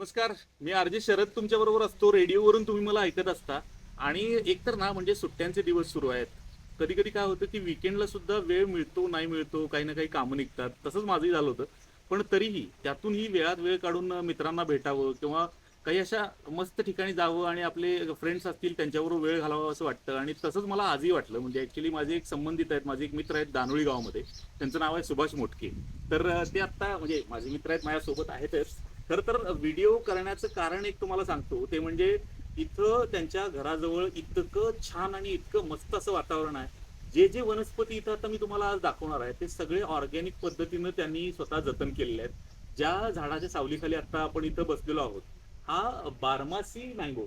नमस्कार. मी आरजे शरद तुमच्या बरोबर असतो. रेडिओवरून तुम्ही मला ऐकत असता. आणि एकतर ना म्हणजे सुट्ट्यांचे दिवस सुरू आहेत. कधी कधी काय होतं की विकेंडला सुद्धा वेळ मिळतो नाही मिळतो, काही ना काही कामं निघतात. तसंच माझंही झालं होतं. पण तरीही त्यातूनही वेळात वेळ काढून मित्रांना भेटावं किंवा काही अशा मस्त ठिकाणी जावं आणि आपले फ्रेंड्स असतील त्यांच्याबरोबर वेळ घालावा असं वाटतं. आणि तसंच मला आजही वाटलं. म्हणजे ॲक्च्युली माझे एक संबंधित आहेत, माझे एक मित्र आहेत दानोळी गावामध्ये. त्यांचं नाव आहे सुभाष मोटके. तर ते आत्ता म्हणजे माझे मित्र आहेत, माझ्यासोबत आहेतच. खरं तर व्हिडिओ करण्याचं कारण एक तुम्हाला सांगतो, ते म्हणजे इथं त्यांच्या घराजवळ इतकं छान आणि इतकं मस्त असं वातावरण आहे. जे जे वनस्पती इथं आता मी तुम्हाला आज दाखवणार आहे ते सगळे ऑर्गॅनिक पद्धतीनं त्यांनी स्वतः जतन केलेले आहेत. ज्या झाडाच्या सावलीखाली आता आपण इथं बसलेलो आहोत, हा बारमासी मँगो,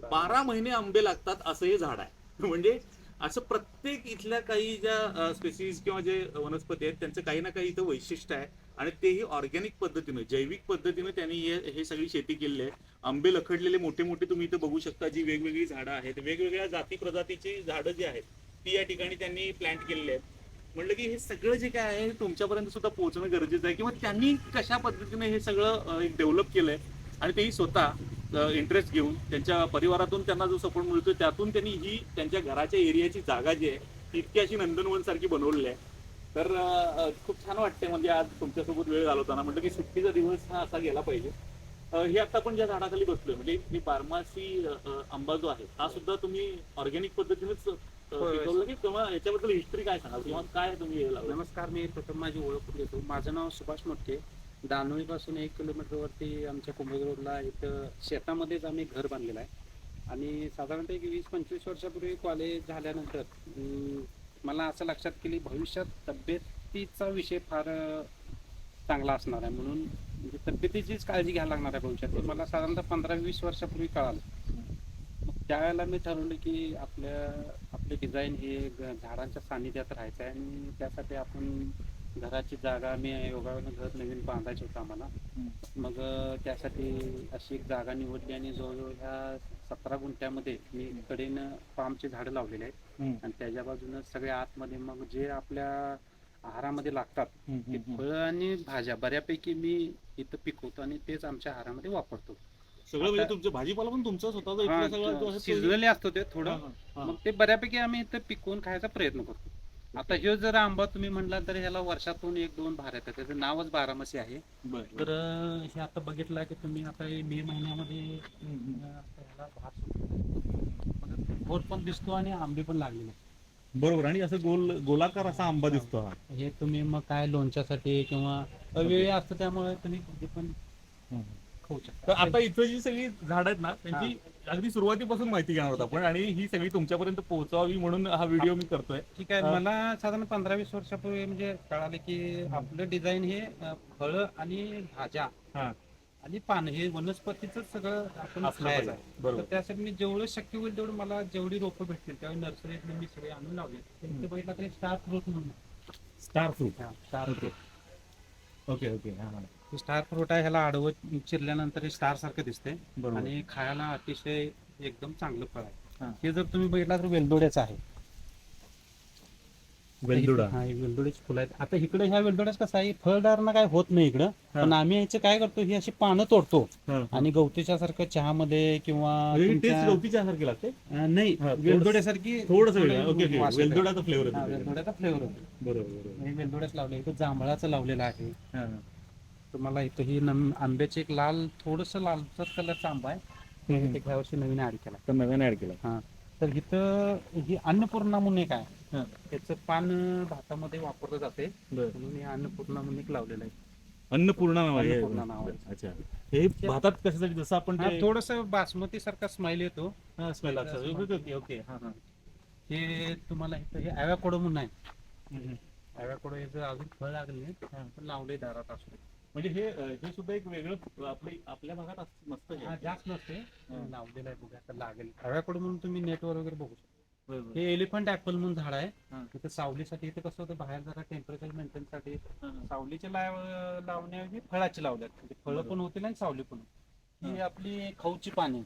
12 महिने आंबे लागतात असं हे झाड आहे. म्हणजे असं प्रत्येक इथल्या काही ज्या स्पेसीज किंवा जे वनस्पती आहेत त्यांचं काही ना काही इथं वैशिष्ट्य आहे. आणि तेही ऑर्गॅनिक पद्धतीनं, जैविक पद्धतीनं त्यांनी हे सगळी शेती केलेली आहे. आंबे लखडलेले मोठे मोठे तुम्ही इथं बघू शकता. जी वेगवेगळी झाडं आहेत, वेगवेगळ्या जाती प्रजातीची झाडं जी आहेत ती या ठिकाणी त्यांनी प्लॅन्ट केलेली आहेत. म्हटलं की हे सगळं जे काय आहे तुमच्यापर्यंत सुद्धा पोहोचणं गरजेचं आहे, किंवा त्यांनी कशा पद्धतीने हे सगळं एक डेव्हलप केलंय. आणि तेही स्वतः इंटरेस्ट घेऊन त्यांच्या परिवारातून त्यांना जो सपोर्ट मिळतो त्यातून त्यांनी ही त्यांच्या घराच्या एरियाची जागा जी आहे ती इतकी अशी नंदनवन सारखी बनवलेली आहे. तर खूप छान वाटते म्हणजे आज तुमच्यासोबत वेळ घालवताना. म्हटलं की सुट्टीचा दिवस हा असा गेला पाहिजे. हे आता आपण ज्या झाडाखाली बसलोय म्हणजे ही बारमासी आंबा जो आहे हा सुद्धा तुम्ही ऑर्गॅनिक पद्धतीनेच पिकवलं की, किंवा याच्याबद्दल हिस्ट्री काय सांगाल किंवा काय तुम्ही हे लावलं? नमस्कार. मी प्रथम माझी ओळख देतो. माझं नाव सुभाष मोटके. दानोळीपासून 1 किलोमीटरवरती आमच्या कुंभोज रोडला इथं शेतामध्येच आम्ही घर बांधलेलं आहे. आणि साधारणतः एक 20-25 वर्षापूर्वी कॉलेज झाल्यानंतर मला असं लक्षात केली भविष्यात तब्येतीचा विषय फार चांगला असणार आहे, म्हणून म्हणजे तब्येतीचीच काळजी घ्यायला लागणार आहे भविष्यात. ते मला साधारणतः 15-20 वर्षापूर्वी कळालं. मग त्यावेळेला मी ठरवलं की आपले डिझाईन हे झाडांच्या सानिध्यात राहायचं आहे, आणि त्यासाठी आपण घराची जागा, मी योगायोगानं घर नवीन बांधायचं होतं आम्हाला. मग त्यासाठी अशी एक जागा निवडली, आणि जवळजवळ ह्या 17 गुंठ्यामध्ये मी कडेनं पामचे झाडं लावलेले आहेत. आणि त्याच्या बाजूनं सगळ्या आतमध्ये मग जे आपल्या आहारामध्ये लागतात ते फळं आणि भाज्या बऱ्यापैकी मी इथं पिकवतो, आणि तेच आमच्या आहारामध्ये वापरतो. सगळं म्हणजे तुमचं भाजीपाला पण तुमचा स्वतःचा इथला सगळा जो आहे तो- शिजलेले असतो ते थोडं. हा. मग ते बऱ्यापैकी आम्ही इथं पिकवून खायचा प्रयत्न करतो. आता ह्यो जर आंबा तुम्ही म्हणला तर ह्याला वर्षातून 1-2 भार येतात. त्याचं नावच बारामसी आहे. बरं. तर हे आता बघितलं की तुम्ही, आता मे महिन्यामध्ये आता ह्याला भार सुटतो, गोड पण दिसतो आणि आंबे पण लागलेले आहेत. बरोबर. आणि असं गोलाकार असा आंबा दिसतो हा. हे तुम्ही मग काय लोणच्यासाठी किंवा अवेळी असतं त्यामुळे तुम्ही कधी पण खाऊ तर शकता. आता इथं जी सगळी झाड आहेत ना त्यांची अगदी सुरुवातीपासून माहिती घेणार आहोत आपण, आणि ही सगळी तुमच्यापर्यंत पोहोचावी म्हणून हा व्हिडिओ मी करतोय. ठीक आहे. मला साधारण 15-20 वर्षापूर्वी म्हणजे कळाले की आपलं डिझाईन हे फळं आणि भाज्या हा. आणि पानं हे वनस्पतीचं सगळं आपण असलं खायचं पाहिजे. आहे. बरोबर. तर त्यासाठी मी जेवढं शक्य होईल तेवढं, मला जेवढी रोपं भेटतील त्यावेळी नर्सरीतून मी सगळे आणून लावले. ते बघितलं तरी स्टार फ्रूट म्हणून star fruit. Star fruit. Okay okay. हा. स्टार फ्रूट आहे. ह्याला आडवं चिरल्यानंतर हे स्टार सारखं दिसते, बरोबर. आणि खायला अतिशय एकदम चांगलं फळ आहे. हा. हे जर तुम्ही बघितला तर वेलदोड्याचं आहे. वेलदोडा. हा, हे वेलदोड्याची फुलं आहेत. आता इकडे ह्या वेलदोड्याच कसं आहे, फळदारणा काय होत नाही इकडं. पण आम्ही याचे काय करतो, ही अशी पानं तोडतो आणि गवतीच्या सारखं चहामध्ये किंवा तुमच्या- गवतीच्या सारखी लागते. नाही, वेलदोड्यासारखी थोडस वास येतो. वेलदोड्याचा फ्लेवर येतो. वेलदोड्याचा फ्लेवर होतो. बरोबर. हे वेलदोड्याच लावले. इथं जांभळाचं लावलेलं आहे. हा. तुम्हाला इथं ही आंब्याचे एक थोडस लालसर कलरचा आंबा आहे. ते ह्या वर्षी नवीन ऍड केला. तर नवीन ऍड केला. हा. तर इथं ही अन्नपूर्णा म्हणून एक आहे. हा. त्याचं पान भातामध्ये वापरलं जाते, बरं. म्हणून हे अन्नपूर्णा म्हणून एक लावलेलं आहे. अन्नपूर्णा नाव आहे. अन्नपूर्णा नाव आहे. अच्छा. हे भातात कशासाठी, जसं आपण थोडस बासमती सारखा स्माइल येतो. स्मेल लागतं. Okay okay. हा हा. हे तुम्हाला इथं हे ॲव्होकाडो म्हणून आहे. ॲव्होकाडो याचं अजून फळ लागले नाही, पण लावले दारात असतो. म्हणजे हे सुद्धा एक वेगळं आपल्या भागात नसतं हे. जास्त नसते, लावलेलं आहे. बघा आता लागेल. ॲव्होकाडो म्हणून तुम्ही नेटवर वगैरे बघू शकता. बरोबर. हे एलिफंट ऍपल म्हणून झाड आहे. हा. इथं सावलीसाठी, इथं कसं होतं बाहेर जरा टेम्परेचर मेंटेन साठी सावलीचे लावण्याऐवजी फळाची लावल्यात. म्हणजे फळं पण होतील आणि सावली पण होती. ही आपली खाऊची पाने.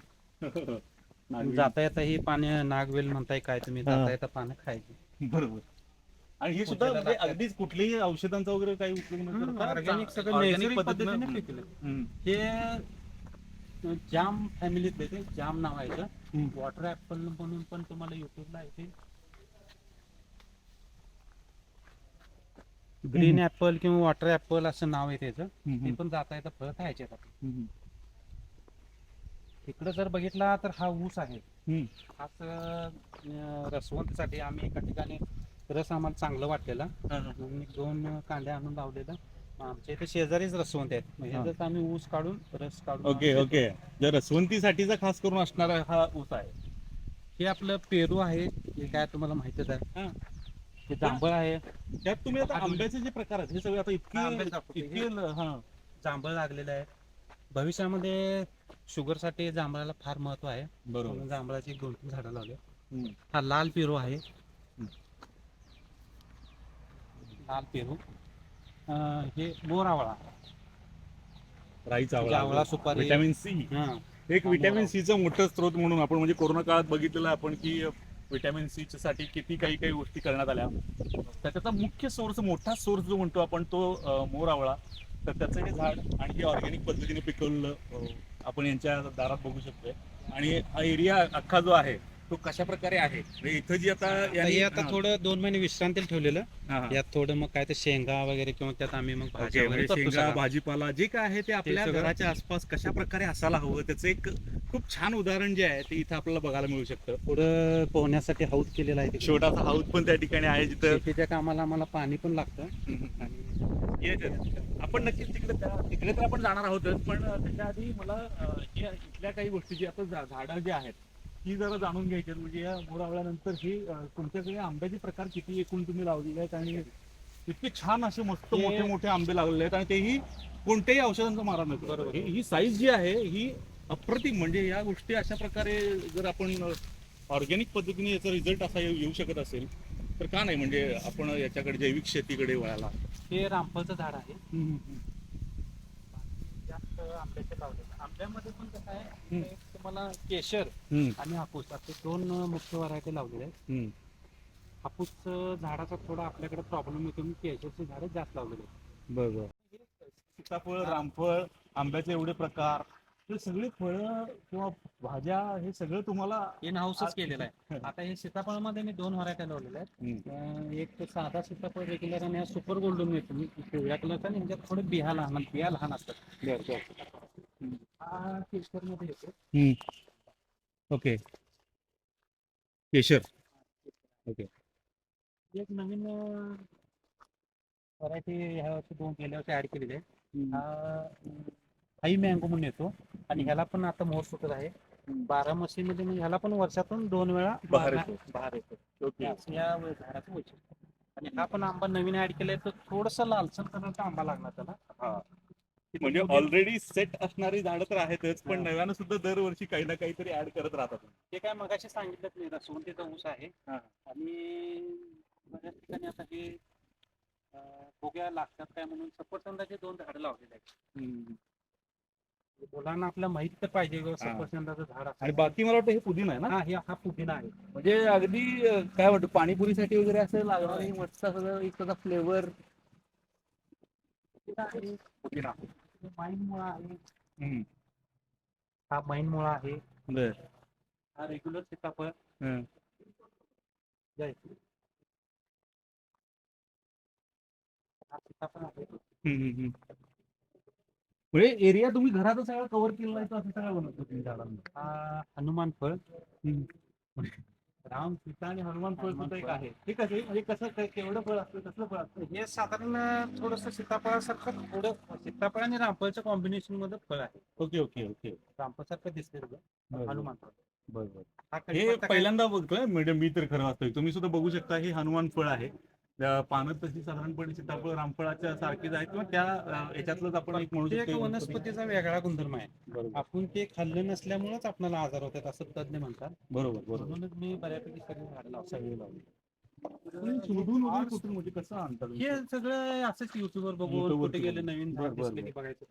जाता येता ही पाने, नागवेल म्हणताय काय तुम्ही, जाता येता पानं खायची. बरोबर. आणि हे सुद्धा म्हणजे अगदीच कुठल्याही औषधांचा वगैरे काही उपयोग न करता ऑर्गॅनिक सगळं organic नैसर्गिक पद्धतीनं पद्धतीने पिकलं. हे जाम फॅमिलीतले ते जाम नाव आहे हम्म. वॉटर ऍपल म्हणून पण तुम्हाला युट्यूबला येते. ग्रीन ऍपल किंवा वॉटर ऍपल असं नाव आहे त्याचं. ते पण जाता येतं फळ खायचे आपण. इकडं जर बघितला तर हा ऊस आहे. हाच रसवंतीसाठी आम्ही एका ठिकाणी रस आम्हाला चांगलं वाटलेलं म्हणून 2 कांडे आणून लावलेलं. आमच्या इथे शेजारीच रसवंत आहेत, म्हणजे आम्ही ऊस काढून रस काढून ओके ओके. जर रसवंतीसाठीचा खास करून असणारा हा ऊस आहे. हे आपलं पेरू आहे, हे काय तुम्हाला माहितच आहे. हे जांभळ आहे. त्यात तुम्ही आता आंब्याचे जे प्रकार आहेत हे सगळे आता इतके जांभळ लागलेलं आहे. भविष्यामध्ये शुगरसाठी जांभळाला फार महत्व आहे. बरोबर. म्हणून जांभळाची 2-3 झाडं लावले. हा लाल पेरू आहे. लाल पेरू. हे बोरावळा, राईचा जावळा, सुपारी. Vitamin C. एक व्हिटॅमिन सीचं मोठं स्रोत म्हणून आपण म्हणजे कोरोना काळात बघितलेलं आपण की व्हिटॅमिन सी साठी किती काही काही गोष्टी करण्यात आल्या. तर त्याचा मुख्य सोर्स, मोठा सोर्स जो म्हणतो आपण तो मोरावळा. तर त्याचं हे झाड आणि हे ऑर्गॅनिक पद्धतीने पिकवलं आपण यांच्या दारात बघू शकतोय. आणि हा एरिया अख्खा जो आहे तो कशा प्रकारे आहे म्हणजे इथं जी आता थोडं 2 महिने विश्रांतीला ठेवलेलं. यात थोडं मग काय ते शेंगा वगैरे किंवा त्यात आम्ही मग भाज्या वगैरे करतो शेंगा, सगळं. भाजीपाला जे काय आहे ते आपल्या सगळं. घराच्या आसपास कशा प्रकारे असायला हवं त्याचं एक खूप छान उदाहरण जे आहे ते इथं आपल्याला बघायला मिळू शकतं. पुढं पोहण्यासाठी हौद केलेला आहे तिकडे. छोटासा हाऊस पण त्या ठिकाणी आहे जिथं शेतीच्या कामाला आम्हाला पाणी पण लागतं. आणि आपण नक्कीच तिकडे तर आपण जाणार आहोतच, पण त्याच्या आधी मला इथल्या काही गोष्टी जी आता झाडं जी आहेत ही जरा जाणून घ्यायची आहेत. म्हणजे या मोरावळ्यानंतर ही तुमच्याकडे आंब्याचे प्रकार किती एकूण तुम्ही लावलेले आहेत आणि इतके छान असे मस्त मोठे मोठे आंबे लागलेले आहेत आणि तेही कोणत्याही औषधांचा मारा नसतो. बरोबर. ही साईज जी आहे ही अप्रतिम. म्हणजे या गोष्टी अशा प्रकारे जर आपण ऑर्गॅनिक पद्धतीने याचा रिझल्ट असा येऊ शकत असेल तर का नाही म्हणजे आपण याच्याकडे जैविक शेतीकडे वळायला. हे रामफळचं झाड आहे. जास्त आंब्याचे लावलेलं. आंब्यामध्ये पण कसं आहे, एक तुम्हाला केशर आणि हापूस असे 2 मुख्य व्हरायटी लावलेले आहेत. हापूस झाडाचा थोडा आपल्याकडे प्रॉब्लेम येतो, म्हणून केशरची झाडं जास्त लावलेली आहेत. बरोबर. सीताफळ, रामफळ, आंब्याचे एवढे प्रकार, हे सगळे फळं किंवा भाज्या हे सगळं तुम्हाला इन हाऊसच केलेलं आहे. आता हे सीताफळमध्ये मी 2 व्हरायटी लावलेल्या आहेत. एक साधा सीताफळ रेग्युलर आणि हा सुपर गोल्डन मिळतो. मी पिवळ्या कलरचा आणि ह्याच्यात थोडे बिया लहान असतात. हा केशरमध्ये येतो. ओके. केशर. ओके. एक नवीन व्हरायटी ह्या वर्षी 2 गेल्या वर्षी ऍड केलेली आहे. हाई मँगो म्हणून येतो आणि ह्याला पण आता मोर सुटत आहे. 12 मध्ये म्हणजे ह्याला पण वर्षातून 2 वेळा बहार येतो. ओके. या झाडाचं वैशिष्ट्य. आणि हा पण आंबा नवीन ऍड केलाय, तर थोडासा लालसर कलरचा आंबा लागणार त्याला. म्हणजे ऑलरेडी सेट असणारी झाडं तर आहेतच, पण नव्यानं सुद्धा दरवर्षी काही ना काहीतरी ऍड करत राहतात. ते काय मगाशी सांगितलं नाही, रसवंतीचा ऊस आहे आणि बऱ्याच ठिकाणी आता हे भोग्या लागतात काय म्हणून सफरचंदाचे 2 झाडं लावलेले आहेत. मुलांना आपल्याला माहित तर पाहिजे सफरचंदाचं झाड आणि बाकी मला वाटतं हे पुदिना आहे ना. हा पुदिना आहे. म्हणजे अगदी काय वाटतं पाणीपुरीसाठी वगैरे असं लागणार मस्त सगळं एक त्याचा फ्लेवर. पुदिना माईन मुळा आहे. हा माईन मुळा आहे. हा रेग्युलर सीताफळ. हा सीताफळ आहे. म्हणजे एरिया तुम्ही घरातच सगळं कव्हर केलेला आहे, असं सगळं बनवतो तुम्ही झाडांना. हा हनुमान फळ. राम, सीता आणि हनुमान फळ सुद्धा एक आहे. ते कसं म्हणजे कसं केवढं फळ असतं, कसलं फळ असतं? हे साधारण थोडस सीताफळासारखं, थोडं सीताफळ आणि रामफळच्या कॉम्बिनेशन मध्ये फळ आहे. Okay okay okay. रामफळ सारखं दिसते हनुमान फळ. बरोबर. हे पहिल्यांदा बघतोय मी तर खरं वाचतोय. तुम्ही सुद्धा बघू शकता हे हनुमान फळ आहे. पानं तशी साधारणपणे सीताफळ रामफळाच्या सारखीच आहेत किंवा त्या याच्यातलंच आपण एक म्हणू शकतो. वनस्पतीचा वेगळा गुणधर्म आहे. आपण ते खाल्लं नसल्यामुळेच आपल्याला आजार होतात असं तज्ञ म्हणतात. बरोबर. म्हणूनच मी बऱ्यापैकी सगळी झाडं लावली. शोधून वगैरे कुठून म्हणजे कसं आणतात? हे सगळं असंच युट्यूबवर बघून कुठे गेले नवीन झाड दिसले की बघायचं.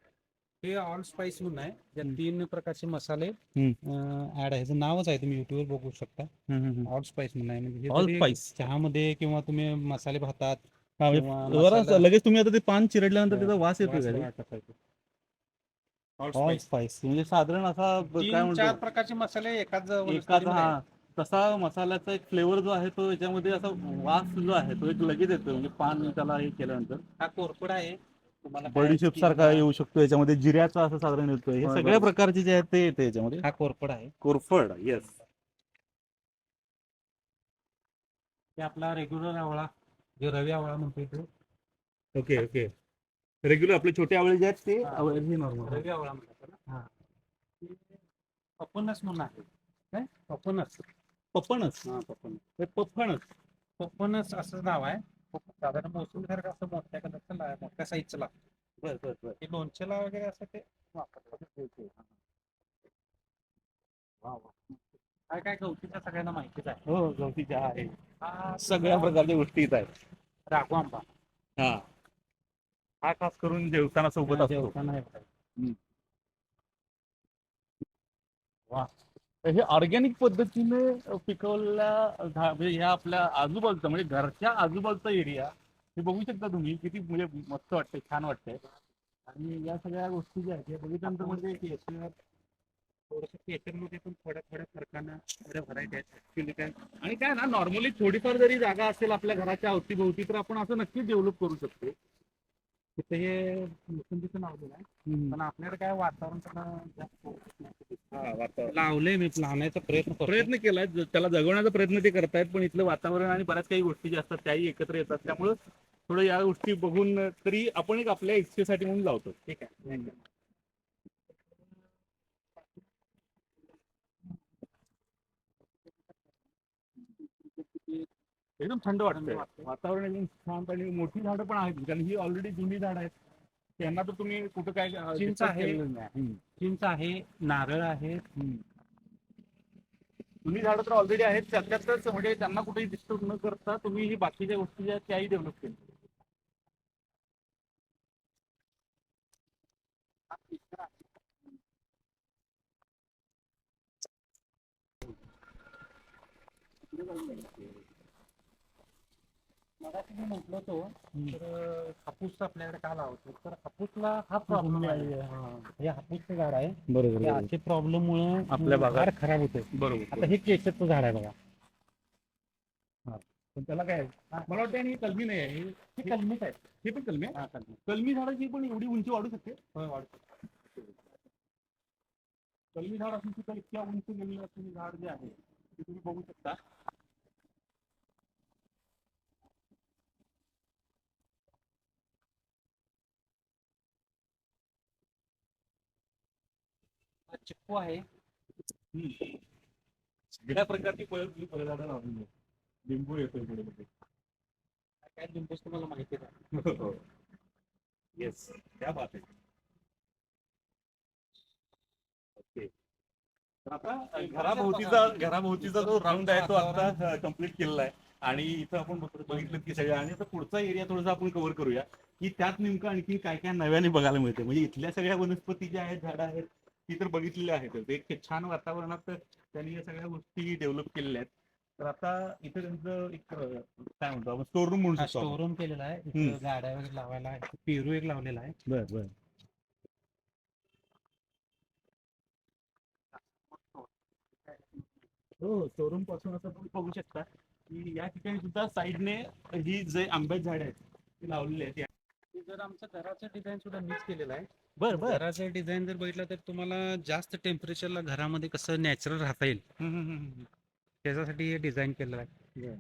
हे ऑल स्पाइस म्हणून आहे, ज्यात 3 प्रकारचे मसाले ऍड आहे. नावच आहे, तुम्ही युट्यूबवर बघू शकता. ऑल स्पाइस म्हणून आहे. म्हणजे ऑल स्पाइस चहामध्ये किंवा तुम्ही मसाले भातात लगेच तुम्ही आता ते पान चिरडल्यानंतर त्याचा वास येतो. हॉट स्पाइस म्हणजे साधारण असा काय 3-4 म्हणतो प्रकारचे मसाले एकाच एकाच वनस्पतीमध्ये हा आहेत. तसा मसाल्याचा एक फ्लेवर जो आहे तो याच्यामध्ये असा वास जो आहे तो एक लगेच येतो म्हणजे पान त्याला हे केल्यानंतर हा कोरफड आहे. तुम्हाला काय बडीशेप सारखा येऊ शकतो याच्यामध्ये जिऱ्याचा असं साधारण येतो हे होय, सगळ्या बरोबर. प्रकारचे जे आहेत ते येते याच्यामध्ये हा कोरफड आहे. कोरफड येस ते आपला रेग्युलर आवळा, जो रवी आवळा म्हणतो तो. ओके ओके रेग्युलर आपले छोटे आवळे जे आहेत ते हा. हे नॉर्मल रवी आवळा म्हणतात त्याला. हा. पपनस म्हणून आहे. काय? पपनस. पप्पणच हा, पपनस. हे पप्पणच पपनस असं नाव आहे. साधारण मोसंबी सारखं असं मोठ्या कलरचं मोठ्या साईजचं लागतं. बर बर बर ते लोणच्याला वगैरे असं ते वापरतात. काय काय गवतीच्या सगळ्यांना माहितीच आहे. हो गवती चहा आहे हा सगळ्या प्रकारच्या गोष्टी इथं आहेत राघू आंबा. हा हा खास करून जेवताना सोबत हा, असतो जेवताना येतात. वा हे ऑर्गॅनिक पद्धतीने पिकवलेल्या म्हणजे ह्या आपल्या आजूबाजूचा म्हणजे घरच्या आजूबाजूचा एरिया हे बघू शकता तुम्ही किती म्हणजे मस्त वाटतंय छान वाटतंय आणि या सगळ्या गोष्टी ज्या आहेत या बघितल्यानंतर म्हणजे थोडंसं केशरमध्ये पण थोड्या थोड्या फरकानं थोड्या व्हरायटी आहेत ऍक्च्युली काय. आणि काय ना नॉर्मली थोडीफार जरी जागा असेल आपल्या घराच्या अवतीभोवती तर आपण असं नक्कीच डेव्हलप करू शकतो तिथे हे मोसंबीचं लावलेलं आहे. पण आपल्याकडे काय वातावरण त्याला जास्त लावलंय मी लावण्याचा प्रयत्न करतो. प्रयत्न केलाय त्याला जगवण्याचा प्रयत्न ते करतायत पण इथलं वातावरण आणि बऱ्याच काही गोष्टी ज्या असतात त्याही एकत्र येतात त्यामुळं थोडं या गोष्टी बघून तरी आपण एक आपल्या इच्छेसाठी म्हणून लावतो ठीक आहे. एकदम थंड वाटतंय वातावरण एकदम शांत आणि मोठी झाडं पण आहेत कारण ही ऑलरेडी जुनी झाडं आहेत त्यांना तर तुम्ही कुठं काय चिंच disturb आहे. केलेलं नाही. चिंच आहे, नारळ आहे. जुनी झाडं तर ऑलरेडी आहेत त्यातच म्हणजे त्यांना कुठेही डिस्टर्ब न करता तुम्ही ही बाकीच्या गोष्टी ज्या आहेत त्याही डेव्हलप केल्या मगाशी मी म्हटलं होतो तर हापूस आपल्याकडे का लावतो तर हापूसला हा प्रॉब्लेम आहे. हे हापूसचं झाड आहे. बरोबर असे प्रॉब्लेम मुळे आपल्या भागात झाड खराब होते. बरोबर आता हे केशरचं झाड आहे बघा. पण त्याला काय मला वाटतं आणि कलमी नाही आहे हे कलमीच आहे. हे पण कलमी आहे हा, कलमी. कलमी झाडाची पण एवढी उंची वाढू शकते होय, वाढतो. कलमी झाड असून सुद्धा इतक्या उंच गेलेलं असलेलं झाड जे आहे ते तुम्ही बघू शकता चिक्कू आहे. सगळ्या प्रकारची फळझाडं लावलेली आहेत. लिंबू येतोय पुढे मध्ये काय लिंबूच तुम्हाला माहिती आहे. येस क्या बात आहे ओके तर आता घराभोवतीचा जो राऊंड आहे तो आता कम्प्लीट केलेला आहे आणि इथं आपण बघितलं की सगळं आणि आता पुढचा एरिया थोडासा आपण कव्हर करूया की त्यात नेमकं आणखी काय काय नव्याने बघायला मिळते म्हणजे इथल्या सगळ्या वनस्पती ज्या आहेत झाडं आहेत ती तर बघितलेल्या आहेत एक छान वातावरणात त्यांनी या सगळ्या गोष्टी डेव्हलप केलेल्या आहेत तर आता इथं त्यांचं एक काय म्हणतो आपण स्टोर रूम म्हणू शकतो स्टोर रूम केलेला आहे. इथं गाड्या वगैरे लावायला पेरू एक लावलेला आहे. बर बर हो शोरूम पासून असं तुम्ही बघू शकता की या ठिकाणी सुद्धा साईडने ही जे आंब्याची झाडे आहेत ती लावलेली आहेत हे जर आमचं घराचं डिझाईन सुद्धा मीच केलेलं आहे. बर बर घराचं डिझाईन जर बघितलं तर तुम्हाला जास्त टेम्परेचरला घरामध्ये कसं नॅचरल राहता येईल त्याच्यासाठी हे डिझाईन केलेलं आहे.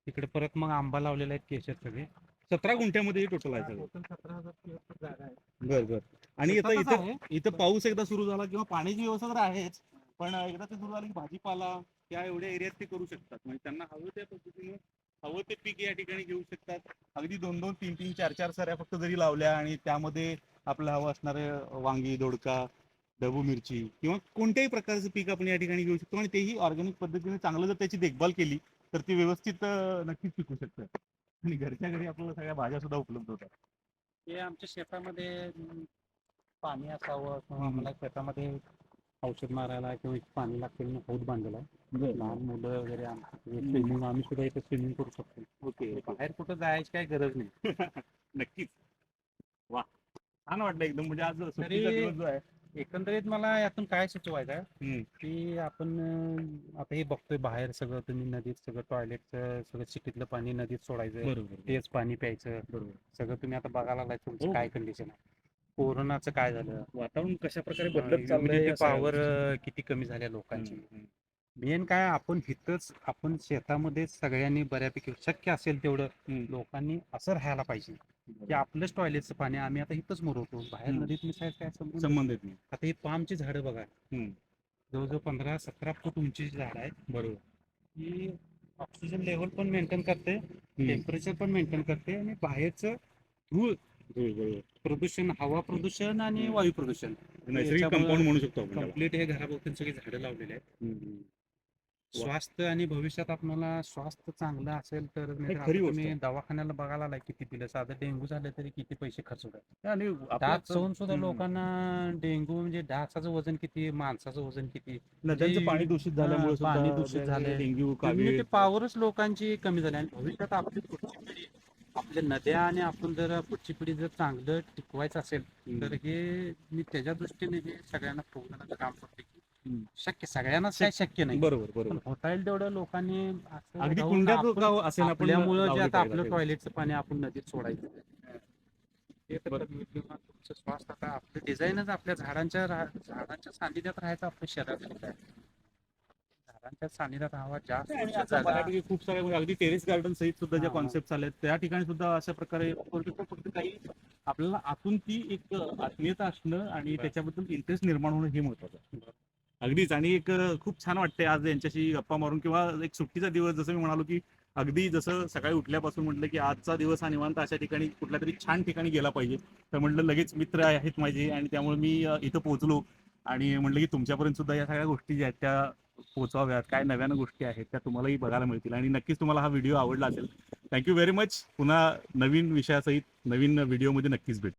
तिकडे परत मग आंबा लावलेला आहे केशर सगळे 17 गुंठ्यामध्ये टोटल आहे सगळं टोटल 17,000 जागा आहे. बर बर आणि आता शेतातच इथं आहे. इथं पाऊस एकदा सुरू झाला किंवा पाण्याची व्यवस्था तर आहेच पण एकदा ते सुरू झालं की भाजीपाला त्या एवढ्या एरियात ते करू शकतात म्हणजे त्यांना हवं त्या पद्धतीने हवं ते पीक या ठिकाणी घेऊ शकतात अगदी 2-2, 3-3, 4-4 सऱ्या फक्त जरी लावल्या आणि त्यामध्ये आपलं हवं असणारे वांगी दोडका ढबू मिरची किंवा कोणत्याही प्रकारचं पीक आपण या ठिकाणी घेऊ शकतो आणि तेही ऑर्गॅनिक पद्धतीने चांगलं जर त्याची देखभाल केली तर ती व्यवस्थित नक्कीच पिकू शकतं आणि घरच्या घरी आपल्याला सगळ्या भाज्या सुद्धा उपलब्ध होतात हे आमच्या शेतामध्ये पाणी असावं किंवा आम्हाला शेतामध्ये औषध मारायला किंवा पाणी लागते म्हणून हौद बांधलेला आहे. लहान मुलं वगैरे स्विमिंग आम्ही सुद्धा इथे स्विमिंग करू शकतो. ओके बाहेर कुठं जायची काही गरज नाही. नक्कीच वा छान वाटलं एकदम, म्हणजे आज सुट्टीचा तरी- दिवस जो आहे. एकंदरीत मला यातून काय सुचवायचं आहे हम्म. की आपण आता हे बघतोय बाहेर सगळं तुम्ही नदीत सगळं टॉयलेटचं सगळं सिटीतलं पाणी नदीत सोडायचं, बरोबर तेच पाणी प्यायचं, बरोबर. सगळं तुम्ही आता बघायला लागलाय तुमची हो. काय कंडिशन आहे. कोरोनाचं काय झालं, वातावरण कशा प्रकारे बदलत चाललंय ह्युमिडिटी या सगळ्या पॉवर गोष्टी. किती कमी झाल्या लोकांची. हम्म. मेन काय आपण हिथंच आपण शेतामध्ये सगळ्यांनी बऱ्यापैकी शक्य असेल तेवढं हम्म. लोकांनी असं राहायला पाहिजे की आपलंच टॉयलेटचं पाणी आम्ही आता इथंच मुरवतो, बाहेर हम्म. नदीत मिसळायचं काय संबंध नाही. संबंध येत नाही. आता ही पामची झाडं बघा, हम्म. जवळजवळ 15-17 फूट उंचीची झाड आहेत. बरोबर. ही ऑक्सिजन लेवल पण मेंटेन करते, टेम्परेचर पण मेंटेन करते, आणि बाहेरचं धूळ बरोबर. प्रदूषण, हवा प्रदूषण आणि वायू प्रदूषण नैसर्गिक कंपाऊंड म्हणू शकतो आपण त्याला. कम्प्लीट हे घराभोवती सगळी झाडं लावलेली आहेत. हम्म. स्वास्थ्य आणि भविष्यात आपल्याला स्वास्थ्य चांगलं असेल तर, नाहीतर खरी आता गोष्ट तुम्ही आहे. दवाखान्याला बघायला आलाय किती बिलं, साधं डेंग्यू झालं तरी किती पैसे खर्च होतात. आणि आपलं डास आता- चावून सुद्धा हम्म. लोकांना डेंग्यू म्हणजे डासाचं वजन किती, माणसाचं वजन किती, नद्यांचं पाणी दूषित झाल्यामुळे हा, पाणी सुद्धा दूषित झालंय. डेंग्यू, इम्युनिटी कावीळ. पॉवरच लोकांची कमी झाली, आणि भविष्यात आपली पुढची पिढी, आपल्या नद्या आणि आपण जर पुढची पिढी जर चांगलं टिकवायचं असेल तर हे मी त्याच्या दृष्टीने हे सगळ्यांना प्रोग्रामचं काम करते की हम्म. शक्य सगळ्यांनाच काय शक्य नाही, बरोबर पण बरोबर. होता येईल तेवढं लोकांनी असं अगदी राहून कुंड्यात आपण- का असेल आपण आपल्यामुळं जे लावली आता पाहिजे आपलं ते. टॉयलेटचं पाणी आपण नदीत सोडायचं, ते तर किंवा तुमचं स्वास्थ्य, आता आपलं डिझाईनच आपल्या झाडांच्या सानिध्यात राहायचं, आपलं शरीराचं आहे. झाडांच्या सानिध्यात हवा जास्त आणि वर्ष आता जागा. बऱ्यापैकी खूप साऱ्या म्हणजे अगदी टेरेस गार्डन सहित सुद्धा ज्या हा. कॉन्सेप्ट आले त्या ठिकाणी सुद्धा अशा प्रकारे फक्त काही आपल्याला आतून ती एक आत्मीयता असणं आणि बरं. त्याच्याबद्दल इंटरेस्ट निर्माण होणं हे महत्वाचं आहे. बरं. अगदीच. आणि एक खूप छान वाटते आज यांच्याशी गप्पा मारून, किंवा एक सुट्टीचा दिवस जसं मी म्हणालो की अगदी जसं सकाळी उठल्यापासून म्हटलं की आजचा दिवस हा निवांत अशा ठिकाणी कुठल्या तरी छान ठिकाणी गेला पाहिजे, तर म्हटलं लगेच मित्र आहेत माझे आणि त्यामुळे मी इथं पोहोचलो आणि म्हटलं की तुमच्यापर्यंत सुद्धा या सगळ्या गोष्टी ज्या आहेत त्या पोहोचवाव्यात, काय नव्यानं गोष्टी आहेत त्या तुम्हालाही बघायला मिळतील, आणि नक्कीच तुम्हाला हा व्हिडिओ आवडला असेल. Thank you very much. पुन्हा नवीन विषयासहित नवीन व्हिडिओमध्ये नक्कीच भेटू.